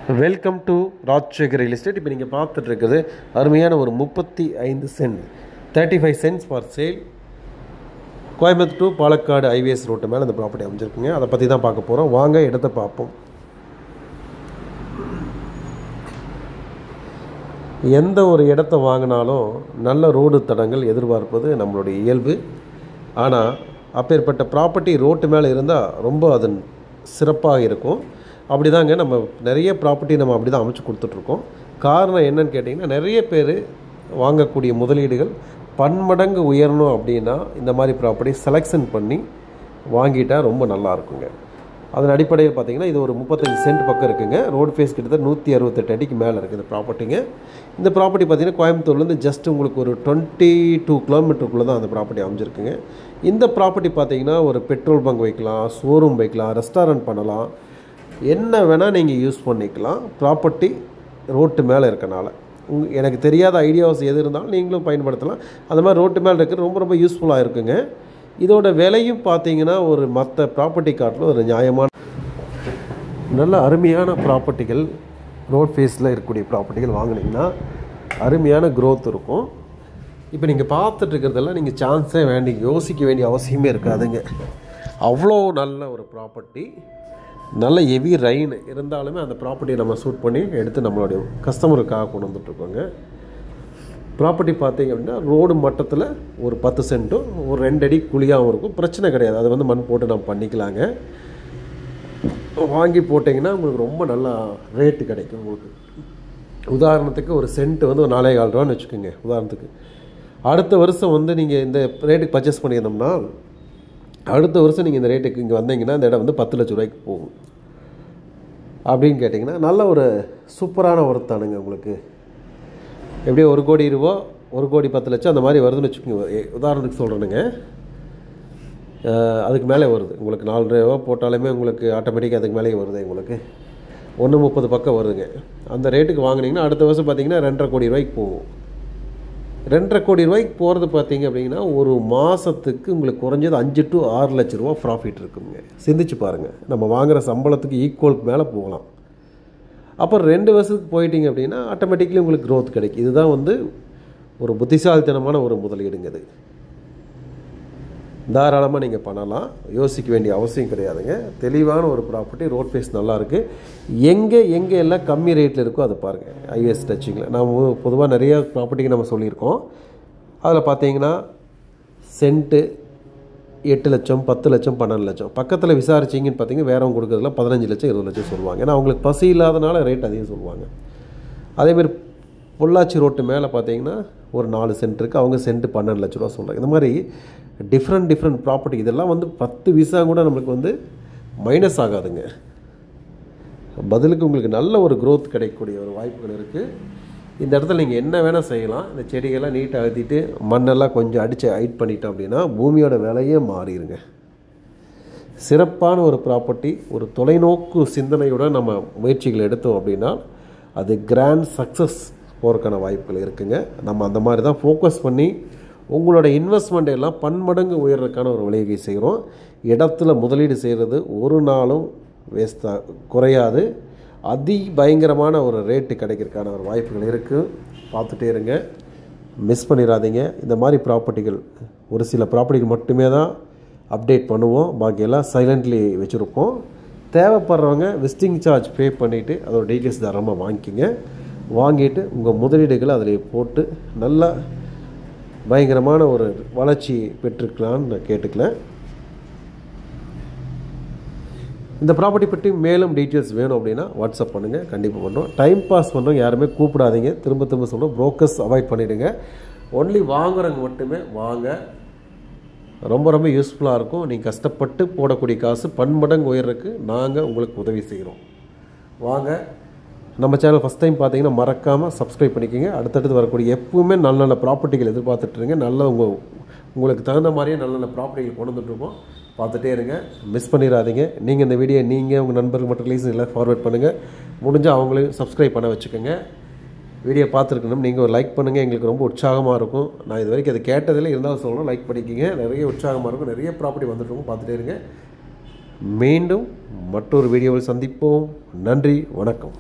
Welcome to Rajasekar real estate. இப்போ நீங்கள் பார்த்துட்டு இருக்கிறது அருமையான ஒரு 35 cent 35 cents for sale Coimbatore to Palakkad IVS road மேலே அந்த ப்ராப்பர்ட்டி அமைஞ்சிருக்குங்க. அதை பற்றி தான் பார்க்க போகிறோம். வாங்க இடத்த பார்ப்போம். எந்த ஒரு இடத்த வாங்கினாலும் நல்ல ரோடு தடங்கள் எதிர்பார்ப்பது நம்மளுடைய இயல்பு. ஆனால் அப்பேற்பட்ட ப்ராப்பர்ட்டி ரோட்டு மேலே இருந்தால் ரொம்ப அது சிறப்பாக இருக்கும். அப்படி தாங்க நம்ம நிறைய ப்ராப்பர்ட்டி நம்ம அப்படி தான் அமைச்சு கொடுத்துட்ருக்கோம். காரணம் என்னன்னு கேட்டிங்கன்னா, நிறைய பேர் வாங்கக்கூடிய முதலீடுகள் பன்மடங்கு உயரணும் அப்படின்னா இந்த மாதிரி ப்ராப்பர்ட்டி செலெக்ஷன் பண்ணி வாங்கிட்டால் ரொம்ப நல்லா இருக்குங்க. அதன் அடிப்படையில் பார்த்திங்கன்னா இது ஒரு 35 சென்ட் பக்கம் இருக்குங்க. ரோடு ஃபேஸ் கிட்டத்தட்ட 168 அடிக்கு மேலே இருக்குது இந்த ப்ராப்பர்ட்டிங்க. இந்த ப்ராப்பர்ட்டி பார்த்திங்கன்னா கோயம்புத்தூர்லேருந்து ஜஸ்ட் உங்களுக்கு ஒரு 22 கிலோமீட்டருக்குள்ளே தான் அந்த ப்ராப்பர்ட்டி அமைஞ்சிருக்குங்க. இந்த ப்ராப்பர்ட்டி பார்த்திங்கன்னா ஒரு பெட்ரோல் பங்க் வைக்கலாம், ஷோரூம் வைக்கலாம், ரெஸ்டாரண்ட் பண்ணலாம், என்ன வேணால் நீங்கள் யூஸ் பண்ணிக்கலாம். ப்ராப்பர்ட்டி ரோட்டு மேலே இருக்கனால எனக்கு தெரியாத ஐடியாஸ் எது இருந்தாலும் நீங்களும் பயன்படுத்தலாம். அது மாதிரி ரோட்டு மேலே இருக்கிறது ரொம்ப ரொம்ப யூஸ்ஃபுல்லாக இருக்குங்க. இதோட விலையும் பார்த்தீங்கன்னா ஒரு மற்ற ப்ராப்பர்ட்டி காட்டில் ஒரு நியாயமான நல்ல அருமையான ப்ராப்பர்ட்டிகள் ரோட் ஃபேஸில் இருக்கக்கூடிய ப்ராப்பர்ட்டிகள் வாங்கினீங்கன்னா அருமையான க்ரோத் இருக்கும். இப்போ நீங்கள் பார்த்துட்டு இருக்கிறதெல்லாம் நீங்கள் சான்ஸே யோசிக்க வேண்டிய அவசியமே இருக்காதுங்க. அவ்வளோ நல்ல ஒரு ப்ராப்பர்ட்டி, நல்ல ஹெவி ரெயின் இருந்தாலுமே அந்த ப்ராப்பர்ட்டியை நம்ம ஷூட் பண்ணி எடுத்து நம்மளுடைய கஸ்டமருக்காக கொண்டு வந்துட்ருக்கோங்க. ப்ராப்பர்ட்டி பார்த்திங்க அப்படின்னா ரோடு மட்டத்தில் ஒரு 10 சென்ட்டும் ஒரு 2 அடி குழியாகவும் இருக்கும். பிரச்சனை கிடையாது. அது வந்து மண் போட்டு நம்ம பண்ணிக்கலாங்க. வாங்கி போட்டிங்கன்னா உங்களுக்கு ரொம்ப நல்லா ரேட்டு கிடைக்கும். உங்களுக்கு உதாரணத்துக்கு ஒரு சென்ட்டு வந்து ஒரு 4.25 ரூபான்னு வச்சுக்கோங்க. உதாரணத்துக்கு அடுத்த வருஷம் வந்து நீங்கள் இந்த ரேட்டுக்கு பர்ச்சேஸ் பண்ணியிருந்தோம்னா அடுத்த வருஷம் நீங்கள் இந்த ரேட்டுக்கு இங்கே வந்தீங்கன்னா இந்த இடம் வந்து 10 லட்ச ரூபாய்க்கு போகும். அப்படின்னு கேட்டிங்கன்னா நல்ல ஒரு சூப்பரான ஒருத்தானுங்க. உங்களுக்கு எப்படியோ 1 கோடி ரூபா 1 கோடி 10 லட்சம் அந்த மாதிரி வருதுன்னு வச்சுக்கோங்க. உதாரணத்துக்கு சொல்கிறேனுங்க. அதுக்கு மேலே வருது. உங்களுக்கு 4 ரூபா போட்டாலுமே உங்களுக்கு ஆட்டோமேட்டிக்காக அதுக்கு மேலேயே வருது. உங்களுக்கு 1.30 பக்கம் வருதுங்க. அந்த ரேட்டுக்கு வாங்கினீங்கன்னா அடுத்த வருஷம் பார்த்தீங்கன்னா 2.5 கோடி ரூபாய்க்கு போகும். 2.5 கோடி ரூபாய்க்கு போகிறது பார்த்தீங்க அப்படின்னா ஒரு மாதத்துக்கு உங்களுக்கு குறைஞ்சது 5 to 6 லட்ச ரூபா ப்ராஃபிட் இருக்குங்க. சிந்திச்சு பாருங்கள். நம்ம வாங்குகிற சம்பளத்துக்கு ஈக்குவலுக்கு மேலே போகலாம். அப்புறம் 2 வருஷத்துக்கு போயிட்டீங்க அப்படின்னா ஆட்டோமேட்டிக்கலி உங்களுக்கு க்ரோத் கிடைக்கும். இதுதான் வந்து ஒரு புத்திசாலித்தனமான ஒரு முதலீடுங்க. இது தாராளமாக நீங்கள் பண்ணலாம். யோசிக்க வேண்டிய அவசியம் கிடையாதுங்க. தெளிவான ஒரு ப்ராப்பர்ட்டி, ரோட் ஃபேஸ் நல்லாயிருக்கு. எங்கே எல்லாம் கம்மி ரேட்டில் இருக்கோ அதை பாருங்கள். ஐஎஸ் டச்சிங்கில் நம்ம பொதுவாக நிறைய ப்ராப்பர்ட்டிக்கு நம்ம சொல்லியிருக்கோம். அதில் பார்த்தீங்கன்னா சென்ட்டு 8 லட்சம் 10 லட்சம் 12 லட்சம். பக்கத்தில் விசாரிச்சிங்கன்னு பார்த்தீங்கன்னா வேறவங்க கொடுக்குறதுல 15 லட்சம் 20 லட்சம் சொல்லுவாங்க. ஏன்னா அவங்களுக்கு பசி இல்லாதனால ரேட் அதிகம் சொல்லுவாங்க. அதேமாதிரி பொள்ளாச்சி ரோட்டு மேலே பார்த்தீங்கன்னா ஒரு 4 சென்ட் இருக்குது. அவங்க சென்ட்டு 12 லட்ச ரூபா சொல்கிறாங்க. இந்த மாதிரி டிஃப்ரெண்ட் ப்ராப்பர்ட்டி இதெல்லாம் வந்து 10 விசா கூட நம்மளுக்கு வந்து மைனஸ் ஆகாதுங்க. பதிலுக்கு உங்களுக்கு நல்ல ஒரு க்ரோத் கிடைக்கக்கூடிய ஒரு வாய்ப்புகள் இருக்குது. இந்த இடத்துல நீங்கள் என்ன வேணால் செய்யலாம். இந்த செடிகள்லாம் நீட்டாக அழுத்திட்டு மண்ணெல்லாம் கொஞ்சம் அடித்து ஹைட் பண்ணிட்டோம் அப்படின்னா பூமியோட விலையே மாறிடுங்க. சிறப்பான ஒரு ப்ராப்பர்ட்டி, ஒரு தொலைநோக்கு சிந்தனையுடன் நம்ம முயற்சிகள் எடுத்தோம் அப்படின்னா அது கிராண்ட் சக்ஸஸ் போகிறதுக்கான வாய்ப்புகள் இருக்குங்க. நம்ம அந்த மாதிரி தான் ஃபோக்கஸ் பண்ணி உங்களோட இன்வெஸ்ட்மெண்ட் எல்லாம் பன்மடங்கு உயர்றதுக்கான ஒரு வழிவகை செய்கிறோம். இடத்துல முதலீடு செய்கிறது ஒரு நாளும் வேஸ்ட்டாக குறையாது. பயங்கரமான ஒரு ரேட்டு கிடைக்கிறதுக்கான ஒரு வாய்ப்புகள் இருக்குது. பார்த்துட்டே இருங்க, மிஸ் பண்ணிடாதீங்க. இந்த மாதிரி ப்ராப்பர்ட்டிகள் ஒரு சில ப்ராப்பர்ட்டிகள் மட்டுமே தான் அப்டேட் பண்ணுவோம். பாக்கியெல்லாம் சைலண்ட்லி வச்சுருப்போம். தேவைப்படுறவங்க விசிட்டிங் சார்ஜ் பே பண்ணிவிட்டு அதோட டீட்டெயில்ஸ் தாராளமாக வாங்கிக்கிங்க. வாங்கிட்டு உங்கள் முதலீடுகளை அதில் போட்டு நல்லா பயங்கரமான ஒரு வளர்ச்சி பெற்றுக்கலான்னு நான் கேட்டுக்கலேன். இந்த ப்ராப்பர்ட்டி பற்றி மேலும் டீட்டெயில்ஸ் வேணும் அப்படின்னா வாட்ஸ்அப் பண்ணுங்கள். கண்டிப்பாக பண்ணுறோம். டைம் பாஸ் பண்ணுறோம் யாருமே கூப்பிடாதீங்க. திரும்ப சொல்கிறோம், ப்ரோக்கர்ஸ் அவாய்ட் பண்ணிவிடுங்க. ஒன்லி வாங்குறவங்க மட்டுமே வாங்க. ரொம்ப யூஸ்ஃபுல்லாக இருக்கும். நீங்கள் கஷ்டப்பட்டு போடக்கூடிய காசு பன்மடங்கு உயர்றதுக்கு நாங்கள் உங்களுக்கு உதவி செய்கிறோம். வாங்க. நம்ம சேனல் ஃபஸ்ட் டைம் பார்த்தீங்கன்னா மறக்காமல் சப்ஸ்கிரைப் பண்ணிக்கோங்க. அடுத்தடுத்து வரக்கூடிய எப்பவுமே நல்ல ப்ராப்பர்ட்டிகள் எதிர்பார்த்துட்ருங்க. உங்களுக்கு தகுந்த மாதிரியே நல்ல ப்ராப்பர்ட்டிகள் கொண்டு வந்துட்டுருக்கோம். பார்த்துட்டே இருங்க, மிஸ் பண்ணிடாதீங்க. நீங்கள் இந்த வீடியோ உங்கள் நண்பர்கள் மற்றும் ரிலேஷன் எல்லாம் ஃபார்வேர்ட் பண்ணுங்கள். முடிஞ்சால் அவங்களையும் சப்ஸ்கிரைப் பண்ண வச்சுக்கோங்க. வீடியோ பார்த்துருக்கணும் நீங்கள் ஒரு லைக் பண்ணுங்கள். எங்களுக்கு ரொம்ப உற்சாகமாக இருக்கும். நான் இது வரைக்கும் அதை கேட்டதில் இருந்தாலும் சொல்லணும், லைக் பண்ணிக்கிங்க. நிறைய உற்சாகமாக இருக்கும். நிறைய ப்ராப்பர்ட்டி வந்துட்டுருக்கோம். பார்த்துட்டே இருங்க. மீண்டும் மற்றொரு வீடியோவில் சந்திப்போம். நன்றி, வணக்கம்.